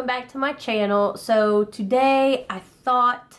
welcome back to my channel. So today I thought,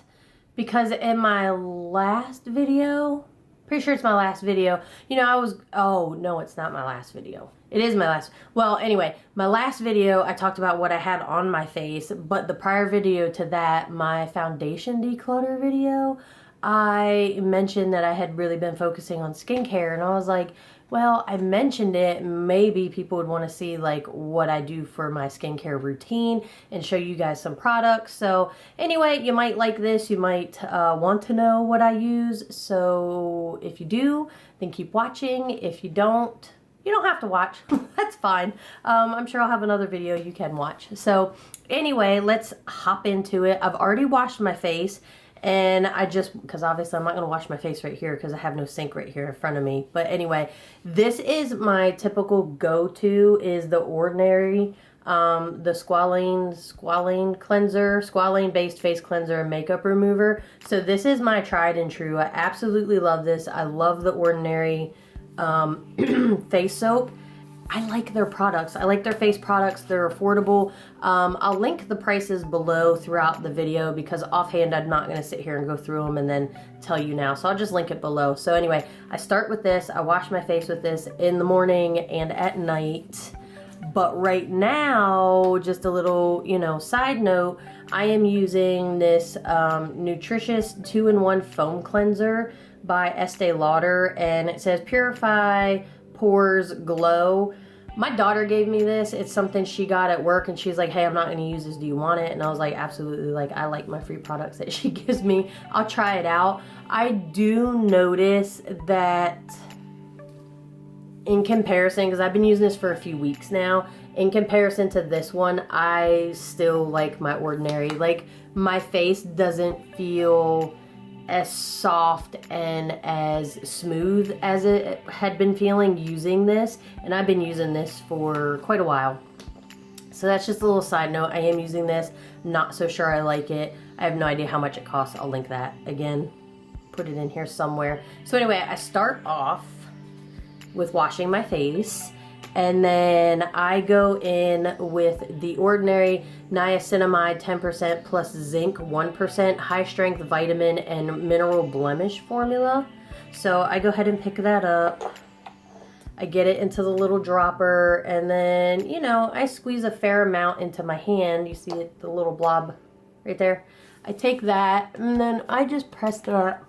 because in my last video, pretty sure it's my last video, you know, oh no, it's not my last video. It is my last, well anyway, my last video I talked about what I had on my face, but the prior video to that, my foundation declutter video, I mentioned that I had really been focusing on skincare, and I was like, well, I mentioned it, maybe people would want to see like what I do for my skincare routine and show you guys some products. So anyway, you might like this, you might want to know what I use. So if you do, then keep watching. If you don't, you don't have to watch. That's fine. I'm sure I'll have another video you can watch. So anyway, let's hop into it. I've already washed my face. And I just, because obviously I'm not going to wash my face right here because I have no sink right here in front of me. But anyway, this is my typical go-to, is the Ordinary, the squalane-based face cleanser and makeup remover. So this is my tried and true. I absolutely love this. I love the Ordinary face soap. I like their products. I like their face products. They're affordable. I'll link the prices below throughout the video because offhand I'm not going to sit here and go through them and then tell you now. So I'll just link it below. So anyway, I start with this. I wash my face with this in the morning and at night. But right now, just a little, you know, side note, I am using this nutritious 2-in-1 foam cleanser by Estee Lauder, and it says Purify Pores Glow. My daughter gave me this. It's something she got at work, and she's like, hey, I'm not going to use this. Do you want it? And I was like, absolutely. Like, I like my free products that she gives me. I'll try it out. I do notice that in comparison, because I've been using this for a few weeks now, in comparison to this one, I still like my Ordinary. Like, my face doesn't feel as soft and as smooth as it had been feeling using this, and I've been using this for quite a while. So that's just a little side note. I am using this, not so sure I like it. I have no idea how much it costs. I'll link that again, put it in here somewhere. So anyway, I start off with washing my face, and then I go in with the Ordinary Niacinamide 10% plus zinc 1% high strength vitamin and mineral blemish formula. So I go ahead and pick that up. I get it into the little dropper, and then, you know, I squeeze a fair amount into my hand. You see it, the little blob right there? I take that, and then I just press that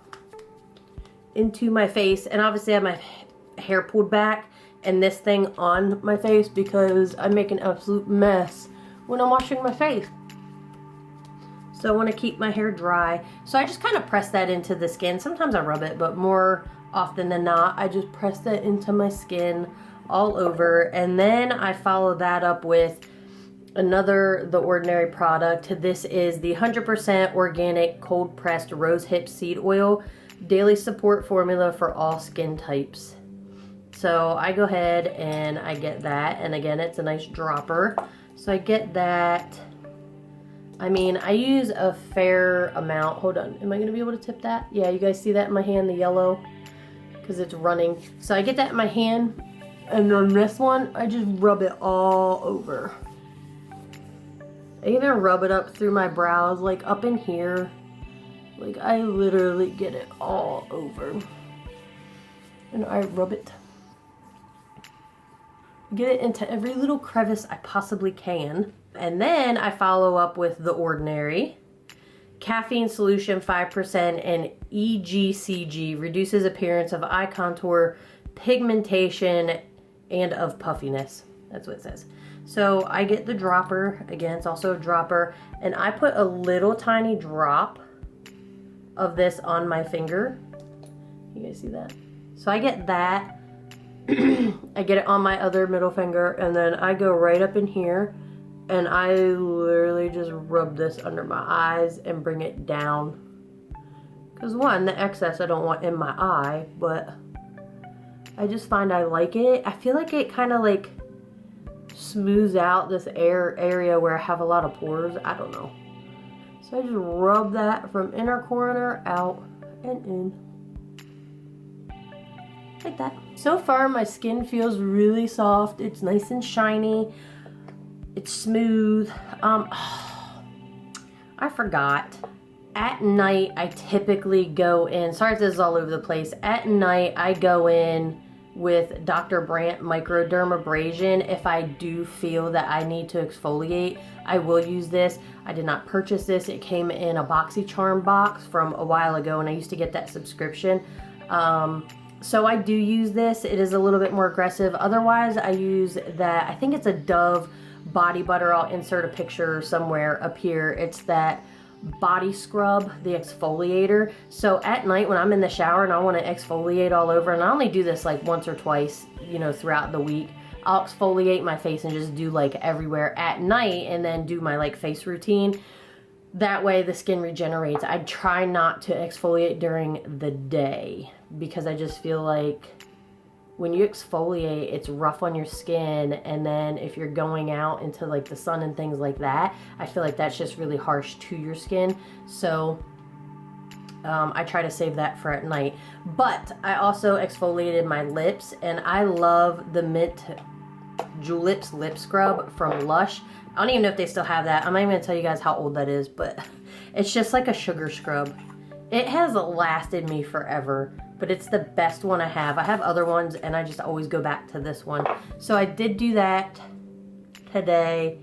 into my face, and obviously I have my hair pulled back and this thing on my face because I make an absolute mess when I'm washing my face. So I want to keep my hair dry. So I just kind of press that into the skin. Sometimes I rub it, but more often than not, I just press that into my skin all over. And then I follow that up with the Ordinary product. This is the 100% organic cold pressed rosehip seed oil daily support formula for all skin types. So I go ahead and I get that, and again, it's a nice dropper. So I get that. I mean, I use a fair amount. Hold on, am I gonna be able to tip that? Yeah, you guys see that in my hand, the yellow, because it's running. So I get that in my hand, and on this one, I just rub it all over. I even rub it up through my brows, like up in here. Like, I literally get it all over. And I rub it. Get it into every little crevice I possibly can. And then I follow up with the Ordinary caffeine solution 5% and EGCG reduces appearance of eye contour, pigmentation, and of puffiness. That's what it says. So I get the dropper. Again, it's also a dropper, and I put a little tiny drop of this on my finger. You guys see that? So I get that. I get it on my other middle finger, and then I go right up in here, and I literally just rub this under my eyes and bring it down. Because one, the excess I don't want in my eye, but I just find I like it. I feel like it kind of like smooths out this area where I have a lot of pores. I don't know. So I just rub that from inner corner out and in. Like that. So far my skin feels really soft. It's nice and shiny. It's smooth. I forgot. At night, I typically go in, sorry if this is all over the place. At night, I go in with Dr. Brandt Microdermabrasion. If I do feel that I need to exfoliate, I will use this. I did not purchase this. It came in a BoxyCharm box from a while ago, and I used to get that subscription. So I do use this. It is a little bit more aggressive. Otherwise, I use that, I think it's a Dove body butter. I'll insert a picture somewhere up here. It's that body scrub, the exfoliator. So at night when I'm in the shower and I want to exfoliate all over, and I only do this like once or twice, you know, throughout the week, I'll exfoliate my face and just do like everywhere at night, and then do my like face routine. That way the skin regenerates. I try not to exfoliate during the day because I just feel like when you exfoliate, it's rough on your skin, and then if you're going out into like the sun and things like that, I feel like that's just really harsh to your skin. So I try to save that for at night. But I also exfoliated my lips, and I love the Mint Juleps lip scrub from Lush. I don't even know if they still have that. I'm not even gonna tell you guys how old that is, but it's just like a sugar scrub. It has lasted me forever, but it's the best one I have. I have other ones, and I just always go back to this one. So I did do that today,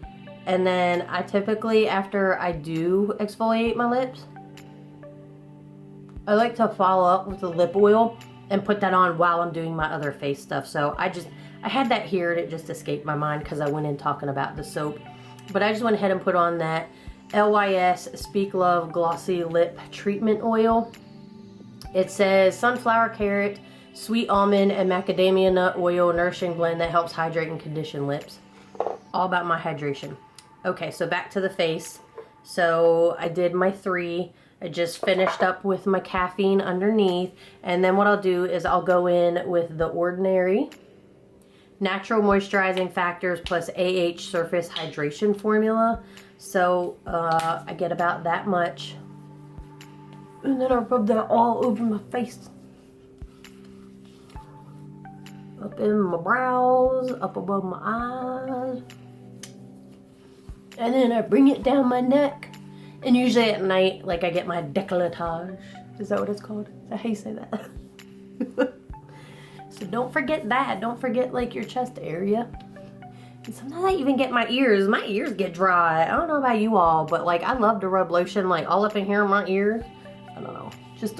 and then I typically, after I do exfoliate my lips, I like to follow up with a lip oil and put that on while I'm doing my other face stuff. So I had that here, and it just escaped my mind because I went in talking about the soap. But I just went ahead and put on that LYS Speak Love Glossy Lip Treatment Oil. It says sunflower, carrot, sweet almond, and macadamia nut oil nourishing blend that helps hydrate and condition lips. All about my hydration. Okay, so back to the face. So I did my 3. I just finished up with my caffeine underneath. And then what I'll do is I'll go in with the Ordinary Natural Moisturizing Factors plus AH Surface Hydration Formula. So I get about that much. And then I rub that all over my face. Up in my brows, up above my eyes. And then I bring it down my neck. And usually at night, like, I get my décolletage. Is that what it's called? Is that how you say that? So don't forget that. Don't forget, like, your chest area. And sometimes I even get my ears. My ears get dry. I don't know about you all, but, like, I love to rub lotion, like, all up in here in my ears. I don't know. Just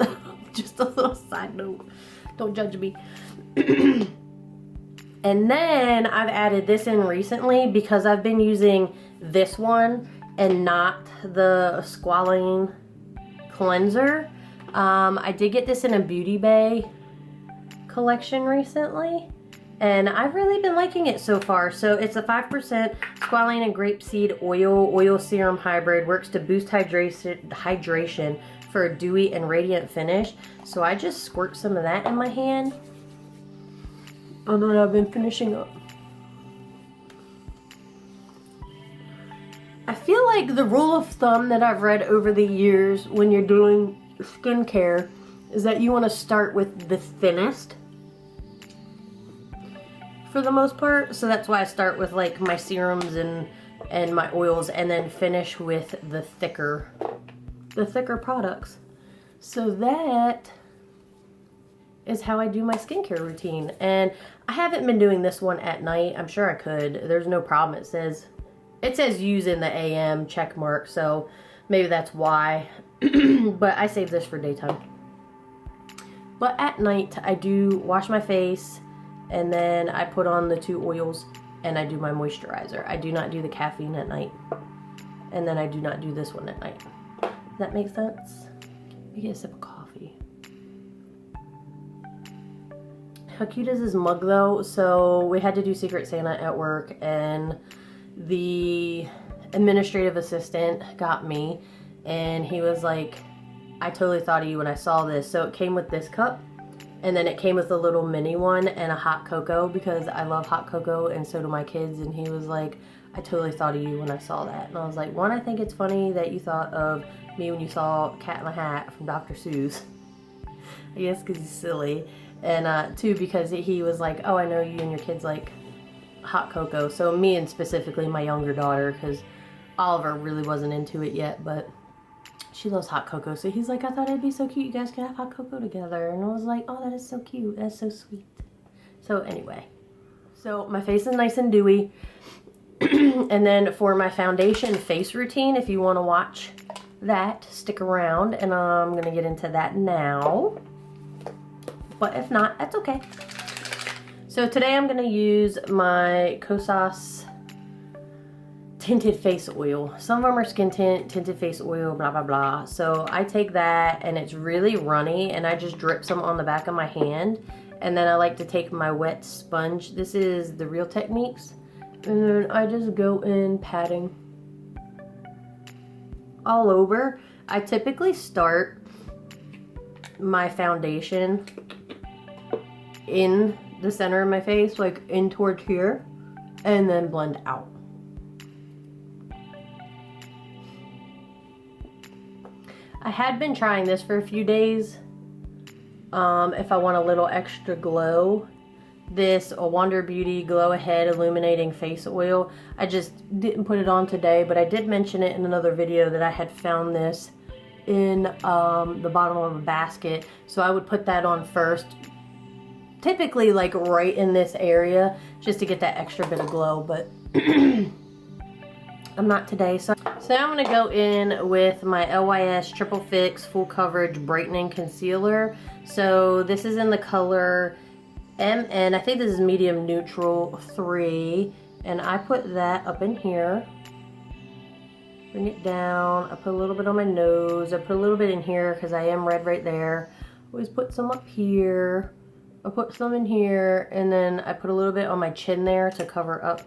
a little side note. Don't judge me. And then I've added this in recently because I've been using this one and not the Squalane cleanser. I did get this in a Beauty Bay collection recently, and I've really been liking it so far. So it's a 5% squalane and grapeseed oil serum hybrid. Works to boost hydration for a dewy and radiant finish. So I just squirt some of that in my hand, and then I've been finishing up. I feel like the rule of thumb that I've read over the years when you're doing skincare is that you want to start with the thinnest for the most part. So that's why I start with like my serums and my oils, and then finish with the thicker products. So that is how I do my skincare routine. And I haven't been doing this one at night. I'm sure I could. There's no problem. It says use in the AM check mark, so maybe that's why. But I save this for daytime. But at night I do wash my face, and then I put on the 2 oils, and I do my moisturizer. I do not do the caffeine at night, and then I do not do this one at night. Does that make sense? Let me get a sip of coffee. How cute is this mug though? So we had to do Secret Santa at work, and the administrative assistant got me, and he was like, I totally thought of you when I saw this. So it came with this cup, and then it came with a little mini one and a hot cocoa, because I love hot cocoa and so do my kids. And he was like, I totally thought of you when I saw that. And I was like, one, I think it's funny that you thought of me when you saw Cat in the Hat from Dr. Seuss. I guess because he's silly. And 2, because he was like, oh, I know you and your kids like hot cocoa. So me and specifically my younger daughter, because Oliver really wasn't into it yet, but she loves hot cocoa. So he's like, I thought it'd be so cute. You guys can have hot cocoa together. And I was like, oh, that is so cute. That's so sweet. So anyway, so my face is nice and dewy. And then for my foundation face routine, if you want to watch that, stick around, and I'm going to get into that now. But if not, that's okay. So today I'm going to use my Kosas tinted face oil. Some of them are skin tint, tinted face oil, blah, blah, blah. So I take that, and it's really runny, and I just drip some on the back of my hand. And then I like to take my wet sponge. This is the Real Techniques. And then I just go in patting all over. I typically start my foundation in the center of my face, like in towards here, and then blend out. I had been trying this for a few days if I want a little extra glow. This Wander Beauty Glow Ahead Illuminating Face Oil. I just didn't put it on today, but I did mention it in another video that I had found this in the bottom of a basket. So I would put that on first, typically like right in this area, just to get that extra bit of glow, but I'm not today. So now I'm going to go in with my LYS Triple Fix Full Coverage Brightening Concealer. So this is in the color MN, I think this is medium neutral 3, and I put that up in here. Bring it down. I put a little bit on my nose. I put a little bit in here because I am red right there. Always put some up here. I put some in here, and then I put a little bit on my chin there to cover up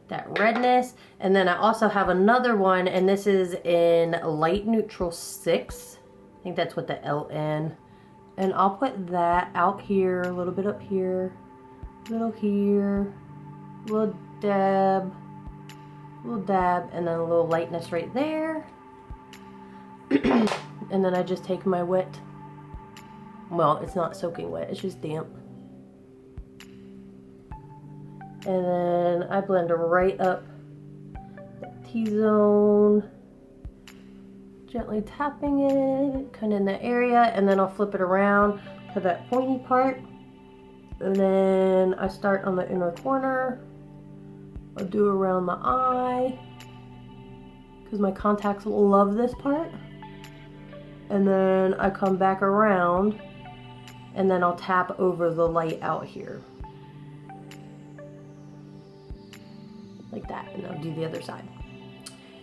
that redness. And then I also have another one, and this is in light neutral 6. I think that's what the LN. And I'll put that out here, a little bit up here, a little here, a little dab, and then a little lightness right there. And then I just take my wet, well, it's not soaking wet, it's just damp. And then I blend right up the T-zone. Gently tapping it, kind of in that area, and then I'll flip it around to that pointy part. And then I start on the inner corner. I'll do around the eye, because my contacts will love this part. And then I come back around, and then I'll tap over the light out here. Like that, and I'll do the other side.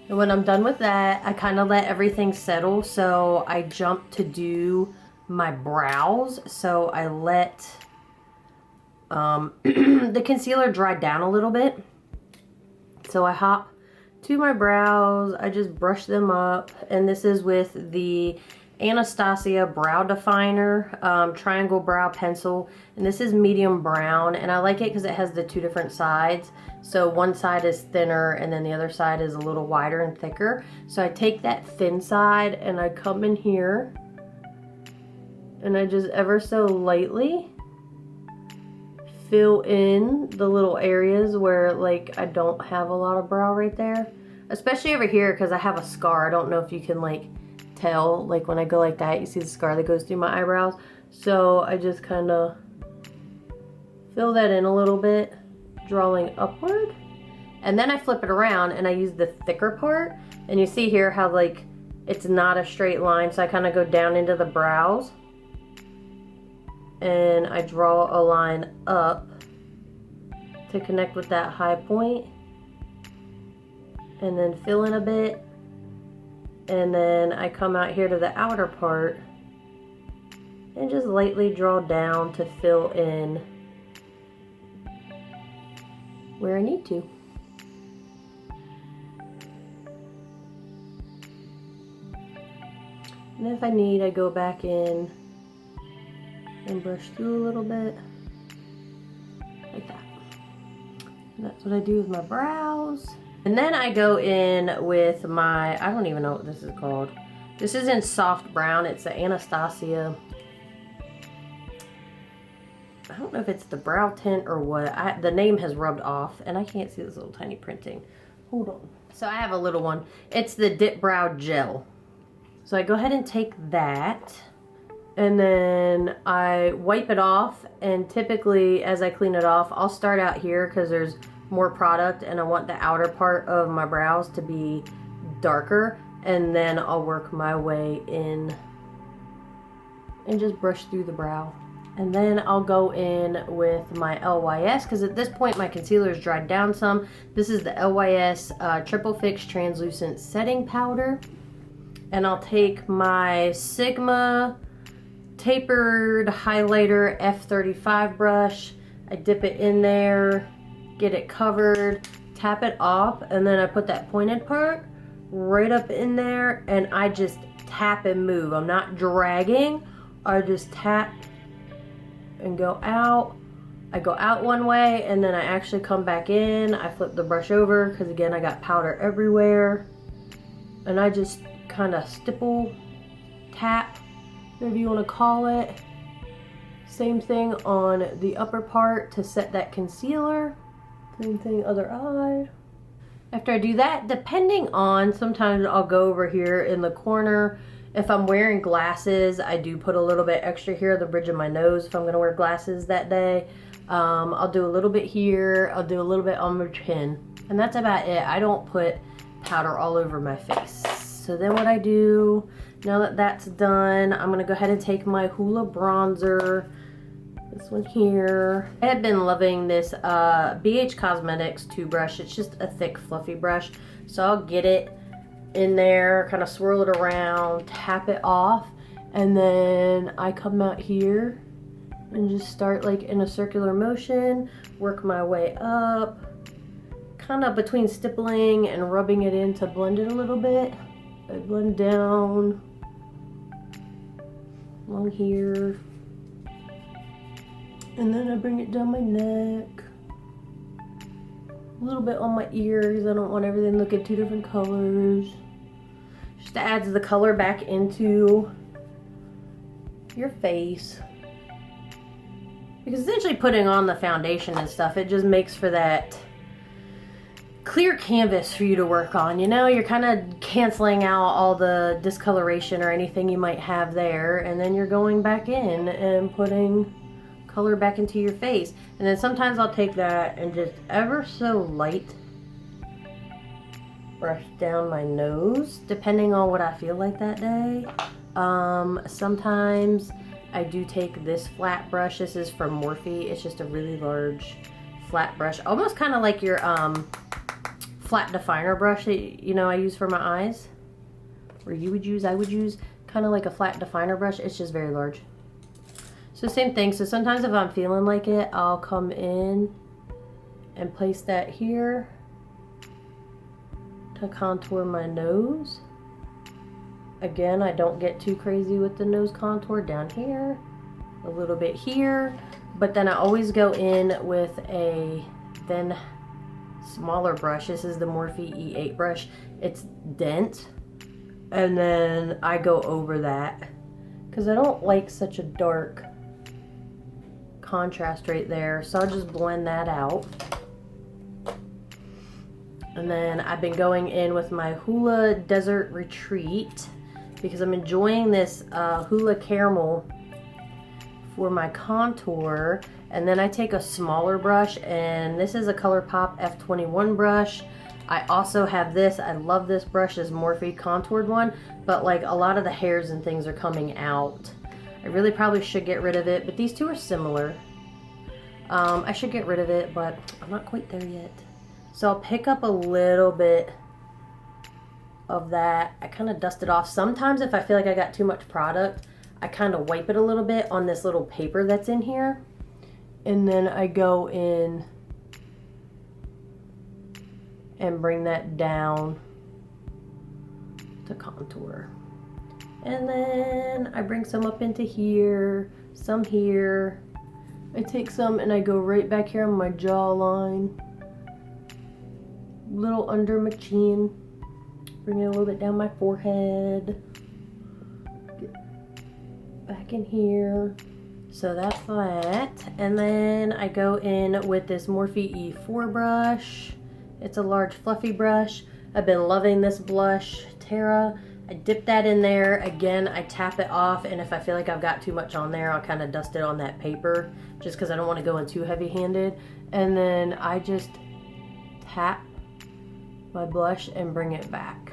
And when I'm done with that, I kind of let everything settle. So I jump to do my brows. So I let the concealer dry down a little bit. So I hop to my brows. I just brush them up. And this is with the Anastasia Brow Definer Triangle Brow Pencil. And this is medium brown. And I like it because it has the two different sides. So one side is thinner and then the other side is a little wider and thicker. So I take that thin side and I come in here and I just ever so lightly fill in the little areas where like I don't have a lot of brow right there. Especially over here because I have a scar. I don't know if you can like tell, like when I go like that, you see the scar that goes through my eyebrows. So I just kind of fill that in a little bit, drawing upward, and then I flip it around and I use the thicker part, and you see here how like it's not a straight line, so I kind of go down into the brows and I draw a line up to connect with that high point, and then fill in a bit, and then I come out here to the outer part and just lightly draw down to fill in where I need to. And if I need, I go back in and brush through a little bit, like that. And that's what I do with my brows. And then I go in with my, I don't even know what this is called. This is in soft brown. It's the Anastasia I don't know if it's the brow tint or what. The name has rubbed off, and I can't see this little tiny printing. Hold on. So I have a little one. It's the Dip Brow Gel. So I go ahead and take that, and then I wipe it off, and typically as I clean it off, I'll start out here because there's more product and I want the outer part of my brows to be darker, and then I'll work my way in and just brush through the brow. And then I'll go in with my LYS, because at this point my concealer is dried down some. This is the LYS Triple Fix Translucent Setting Powder. And I'll take my Sigma Tapered Highlighter F35 brush. I dip it in there, get it covered, tap it off, and then I put that pointed part right up in there, and I just tap and move. I'm not dragging, I just tap and go out. I go out one way, and then I actually come back in. I flip the brush over because again I got powder everywhere, and I just kind of stipple, tap, whatever you want to call it. Same thing on the upper part to set that concealer. Same thing other eye. After I do that, depending on, sometimes I'll go over here in the corner. If I'm wearing glasses, I do put a little bit extra here at the bridge of my nose if I'm going to wear glasses that day. I'll do a little bit here. I'll do a little bit on my chin. And that's about it. I don't put powder all over my face. So then what I do, now that that's done, I'm going to go ahead and take my Hoola bronzer. This one here. I have been loving this BH Cosmetics 2 brush. It's just a thick, fluffy brush. So I'll get it in there, kind of swirl it around, tap it off, and then I come out here and just start like in a circular motion, work my way up, kind of between stippling and rubbing it in to blend it a little bit. I blend down along here, and then I bring it down my neck, a little bit on my ears. I don't want everything looking two different colors. Just adds the color back into your face. Because essentially putting on the foundation and stuff, it just makes for that clear canvas for you to work on. You know, you're kind of canceling out all the discoloration or anything you might have there, and then you're going back in and putting color back into your face. And then sometimes I'll take that and just ever so light brush down my nose, depending on what I feel like that day. Sometimes I do take this flat brush. This is from Morphe. It's just a really large flat brush, almost kind of like your flat definer brush that, you know, I use for my eyes, or you would use, I would use, kind of like a flat definer brush. It's just very large. So same thing. So sometimes if I'm feeling like it, I'll come in and place that here to contour my nose. Again, I don't get too crazy with the nose contour. Down here, a little bit here, but then I always go in with a thin, smaller brush. This is the Morphe E8 brush. It's dense, and then I go over that because I don't like such a dark contrast right there. So I'll just blend that out. And then I've been going in with my Hoola Desert Retreat because I'm enjoying this Hoola Caramel for my contour. And then I take a smaller brush, and this is a ColourPop F21 brush. I also have this. I love this brush, this Morphe contoured one, but like a lot of the hairs and things are coming out. I really probably should get rid of it, but these two are similar. I should get rid of it, but I'm not quite there yet. So I'll pick up a little bit of that. I kind of dust it off. Sometimes if I feel like I got too much product, I kind of wipe it a little bit on this little paper that's in here. And then I go in and bring that down to contour. And then I bring some up into here, some here. I take some and I go right back here on my jawline, little under my chin, bring it a little bit down my forehead, get back in here. So that's that. And then I go in with this Morphe E4 brush. It's a large fluffy brush. I've been loving this blush, Terra. I dip that in there. Again, I tap it off, and if I feel like I've got too much on there, I'll kind of dust it on that paper, just because I don't want to go in too heavy-handed. And then I just tap my blush and bring it back.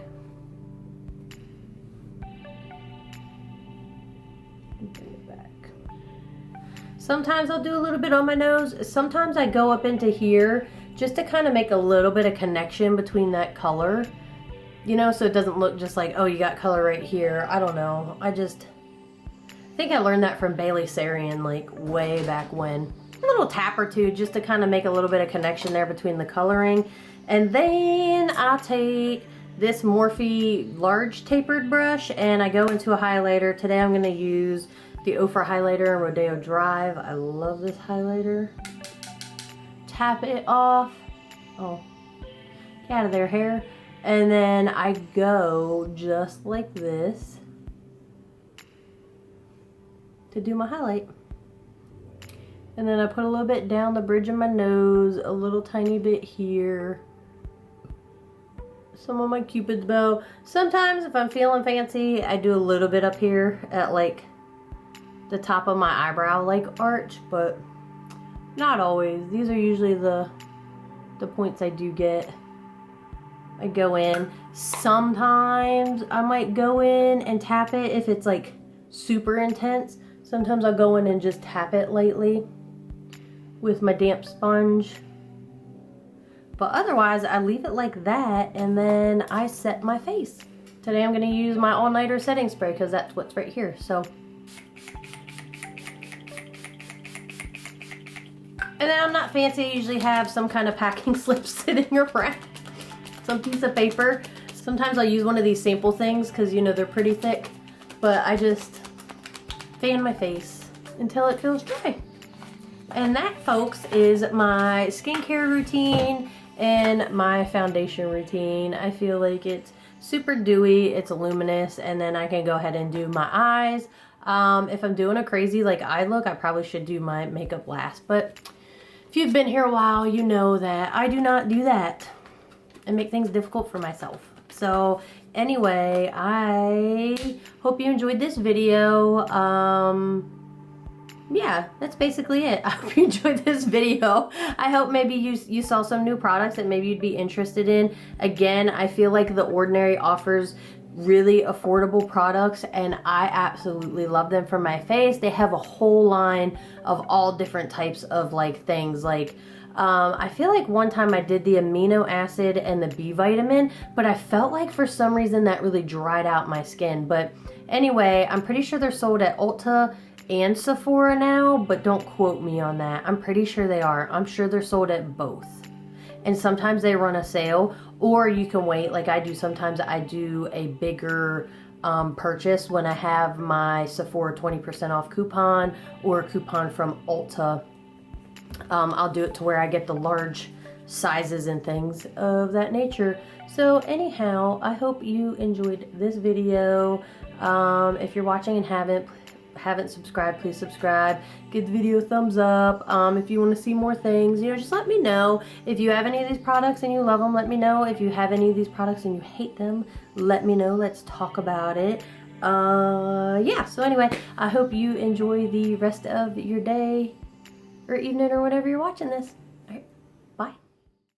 Sometimes I'll do a little bit on my nose. Sometimes I go up into here just to kind of make a little bit of connection between that color. You know, so it doesn't look just like, oh, you got color right here. I don't know. I think I learned that from Bailey Sarian, like way back when. A little tap or two just to kind of make a little bit of connection there between the coloring. And then I'll take this Morphe large tapered brush and I go into a highlighter. Today I'm going to use the Ofra highlighter in Rodeo Drive. I love this highlighter. Tap it off. Oh, get out of there, hair. And then I go just like this to do my highlight. And then I put a little bit down the bridge of my nose, a little tiny bit here. Some of my Cupid's bow. Sometimes if I'm feeling fancy, I do a little bit up here at like the top of my eyebrow like arch, but not always. These are usually the points I do get. I go in. Sometimes I might go in and tap it if it's like super intense. Sometimes I'll go in and just tap it lightly with my damp sponge. But otherwise I leave it like that and then I set my face. Today I'm going to use my all-nighter setting spray because that's what's right here. So, and then I'm not fancy. I usually have some kind of packing slip sitting around. Some piece of paper. Sometimes I'll use one of these sample things because, you know, they're pretty thick. But I just fan my face until it feels dry. And that, folks, is my skincare routine and my foundation routine. I feel like it's super dewy, it's luminous, and then I can go ahead and do my eyes. If I'm doing a crazy like eye look, I probably should do my makeup last. But if you've been here a while, you know that I do not do that and make things difficult for myself. So anyway, I hope you enjoyed this video. Yeah, that's basically it. I hope you enjoyed this video. I hope maybe you saw some new products that maybe you'd be interested in. Again, I feel like The Ordinary offers really affordable products and I absolutely love them for my face. They have a whole line of all different types of like things like I feel like one time I did the amino acid and the B vitamin, but I felt like for some reason that really dried out my skin. But anyway, I'm pretty sure they're sold at Ulta and Sephora now, but don't quote me on that. I'm pretty sure they are. I'm sure they're sold at both. And sometimes they run a sale, or you can wait like I do. Sometimes I do a bigger purchase when I have my Sephora 20% off coupon or a coupon from Ulta. I'll do it to where I get the large sizes and things of that nature. So anyhow, I hope you enjoyed this video. If you're watching and haven't subscribed, please subscribe. Give the video a thumbs up. If you want to see more things, you know, just let me know. If you have any of these products and you love them, let me know. If you have any of these products and you hate them, let me know. Let's talk about it. Yeah, so anyway, I hope you enjoy the rest of your day or evening or whenever you're watching this.